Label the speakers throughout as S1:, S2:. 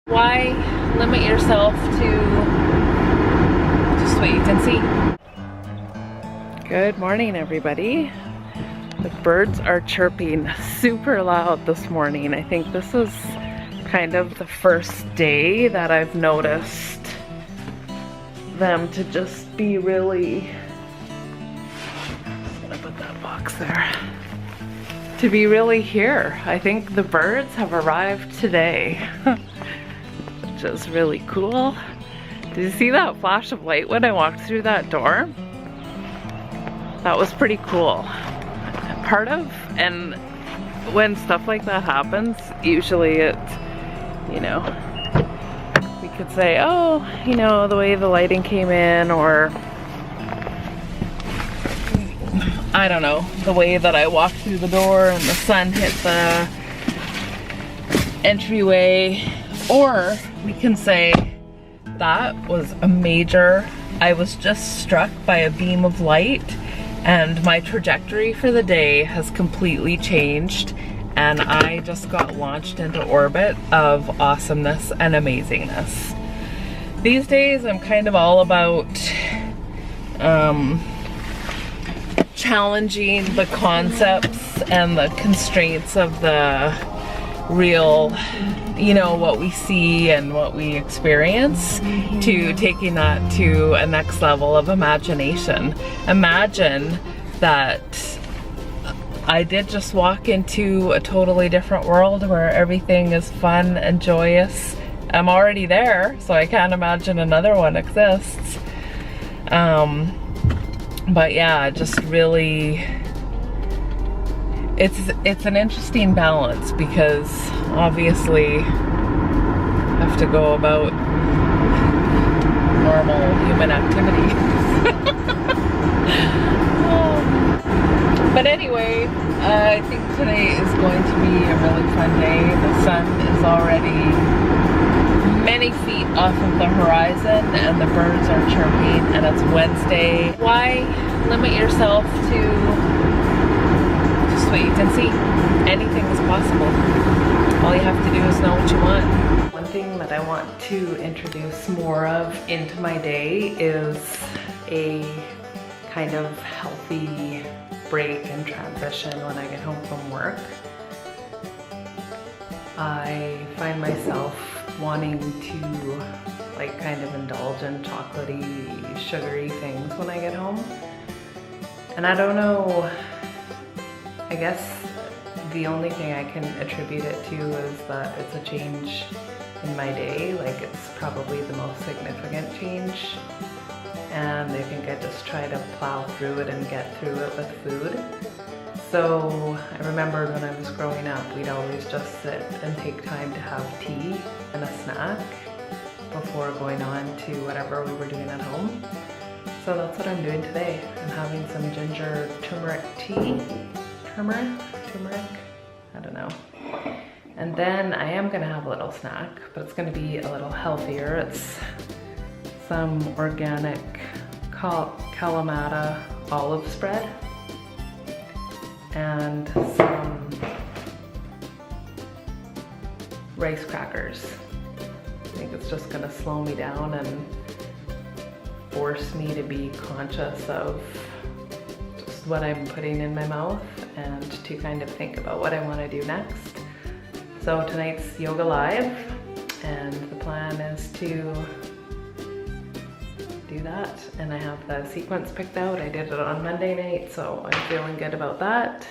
S1: Why limit yourself to just what you can see? Good morning, everybody. The birds are chirping super loud this morning. I think this is kind of the first day that I've noticed them to just be really, I'm gonna put that box there, to be really here. I think the birds have arrived today, which is really cool. Did you see that flash of light when I walked through that door? That was pretty cool. And when stuff like that happens, usually it's, you know, we could say, oh, you know, the way the lighting came in, or I don't know, the way that I walked through the door and the sun hit the entryway, or we can say that was a major, I was just struck by a beam of light and my trajectory for the day has completely changed, and I just got launched into orbit of awesomeness and amazingness. These days I'm kind of all about challenging the concepts and the constraints of the real, you know, what we see and what we experience, to taking that to a next level of imagination. Imagine that I did just walk into a totally different world where everything is fun and joyous. I'm already there, so I can't imagine another one exists. But yeah, just really, it's an interesting balance, because obviously I have to go about normal human activities. But anyway, I think today is going to be a really fun day. The sun is already many feet off of the horizon and the birds are chirping, and it's Wednesday. Why limit yourself to what you can see? Anything is possible. All you have to do is know what you want. One thing that I want to introduce more of into my day is a kind of healthy break and transition when I get home from work. I find myself wanting to like kind of indulge in chocolatey, sugary things when I get home. And I don't know, I guess the only thing I can attribute it to is that it's a change in my day. Like, it's probably the most significant change. And I think I just try to plow through it and get through it with food. So I remembered when I was growing up, we'd always just sit and take time to have tea and a snack before going on to whatever we were doing at home. So that's what I'm doing today. I'm having some ginger turmeric tea. Turmeric? I don't know. And then I am gonna have a little snack, but it's gonna be a little healthier. It's some organic Kalamata olive spread and some rice crackers. I think it's just gonna slow me down and force me to be conscious of just what I'm putting in my mouth and to kind of think about what I want to do next. So tonight's Yoga Live, and the plan is to do that. And I have the sequence picked out. I did it on Monday night, so I'm feeling good about that.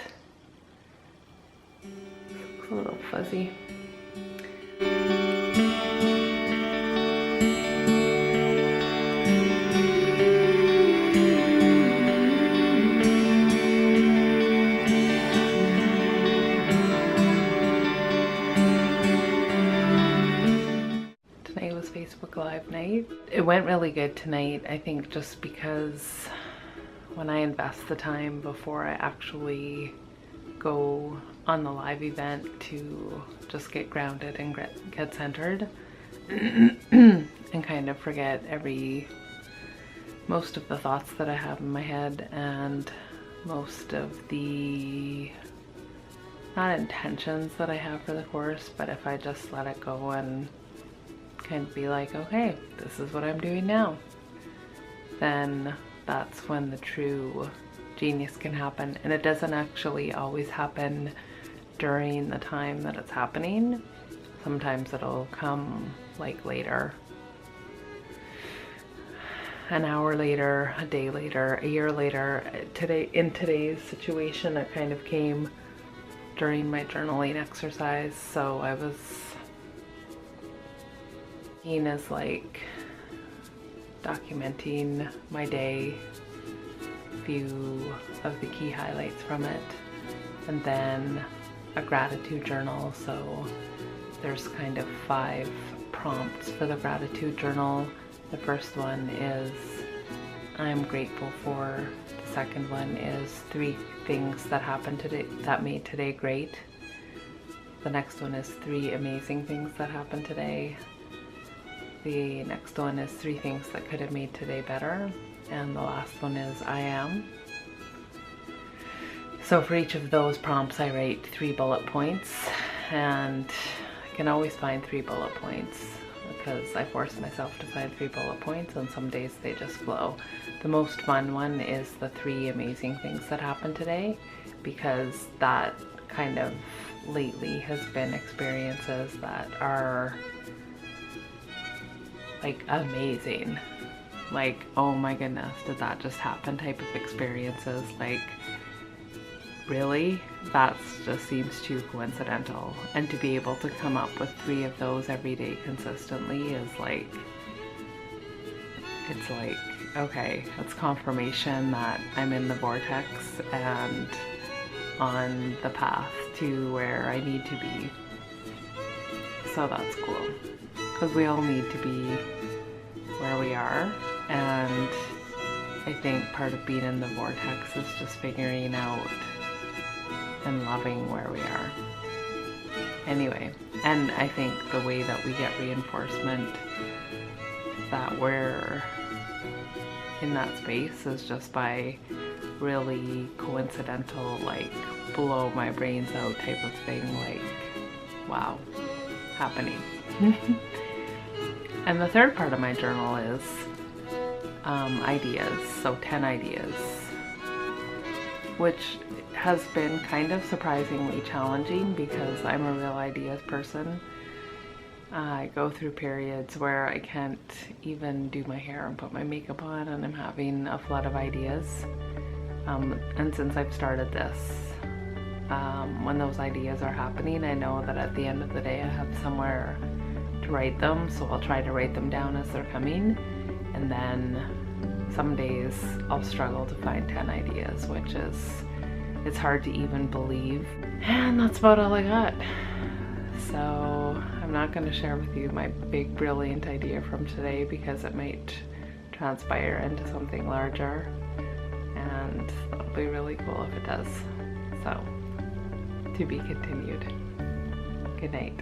S1: It's a little fuzzy. Facebook Live night. It went really good tonight, I think, just because when I invest the time before I actually go on the live event to just get grounded and get centered and kind of forget most of the thoughts that I have in my head and most of the, not intentions that I have for the course, but if I just let it go and kind of be like, okay, this is what I'm doing now, then that's when the true genius can happen. And it doesn't actually always happen during the time that it's happening. Sometimes it'll come like later, an hour later, a day later, a year later. In today's situation, it kind of came during my journaling exercise. So I was seen as like documenting my day, few of the key highlights from it, and then a gratitude journal. So there's kind of 5 prompts for the gratitude journal. The first one is I'm grateful for. The second one is 3 things that happened today that made today great. The next one is 3 amazing things that happened today. The next one is 3 things that could have made today better. And the last one is I am. So for each of those prompts I write 3 bullet points, and I can always find 3 bullet points because I force myself to find 3 bullet points, and some days they just flow. The most fun one is the 3 amazing things that happened today, because that kind of lately has been experiences that are like amazing. Like, oh my goodness, did that just happen type of experiences. Like, really? That just seems too coincidental. And to be able to come up with 3 of those every day consistently is like, it's like, okay, that's confirmation that I'm in the vortex and on the path to where I need to be. So that's cool, because we all need to be where we are. And I think part of being in the vortex is just figuring out and loving where we are. Anyway, and I think the way that we get reinforcement that we're in that space is just by really coincidental, like blow my brains out type of thing, like, wow, happening. And the third part of my journal is ideas, so 10 ideas, which has been kind of surprisingly challenging because I'm a real ideas person. I go through periods where I can't even do my hair and put my makeup on, and I'm having a flood of ideas. And since I've started this, when those ideas are happening, I know that at the end of the day I have somewhere to write them, so I'll try to write them down as they're coming. And then some days I'll struggle to find 10 ideas, which is, it's hard to even believe. And that's about all I got. So I'm not going to share with you my big brilliant idea from today because it might transpire into something larger, and that'll be really cool if it does. So, to be continued. Good night.